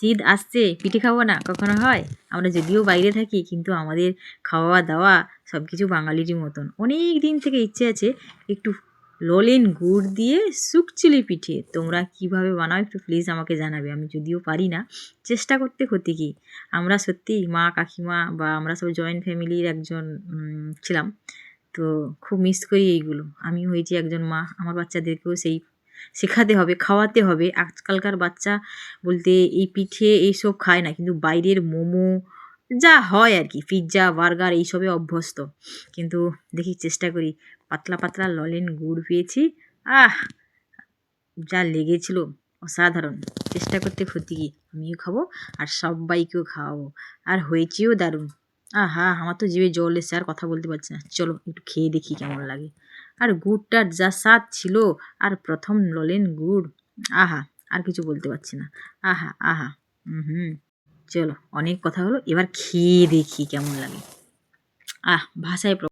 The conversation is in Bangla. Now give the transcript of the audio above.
শীত আসছে, পিঠে খাবো না? কখনো হয়? আমরা যদিও বাইরে থাকি, কিন্তু আমাদের খাওয়া দাওয়া সব কিছু বাঙালিরই মতন। অনেক দিন থেকে ইচ্ছে আছে একটু ললেন গুড় দিয়ে শুকচিলি পিঠে। তোমরা কিভাবে বানাও একটু প্লিজ আমাকে জানাবে। আমি যদিও পারি না, চেষ্টা করতে ক্ষতি কী? আমরা সত্যিই মা, কাকিমা বা আমরা সব জয়েন্ট ফ্যামিলির একজন ছিলাম। তো খুব মিস করি এইগুলো। আমি হয়েছি একজন মা, আমার বাচ্চাদেরকেও সেই শেখাতে হবে, খাওয়াতে হবে। আজকালকার বাচ্চা বলতে এই পিঠে এইসব খায় না, কিন্তু বাইরের মোমো যা হয় আর কি, পিৎজা, বার্গার এইসবে অভ্যস্ত। কিন্তু দেখি চেষ্টা করি। পাতলা পাতলা ললেন গুড় পেয়েছি, আহ! যা লেগেছিল অসাধারণ। চেষ্টা করতে ক্ষতি কী? আমিও খাবো আর সব্বাইকেও খাওয়াবো। আর হয়েছেও দারুণ। আহা! আমার তো জিভে জল এসছে, আর কথা বলতে পারছি না। চলো একটু খেয়ে দেখি কেমন লাগে। আর গুড়টার যা স্বাদ ছিল, আর প্রথম ললেন গুড়, আহা! আর কিছু বলতে পারছি না। আহা! আহা! হুম। চলো অনেক কথা হলো, এবার খেয়ে দেখি কেমন লাগে। ভাষায়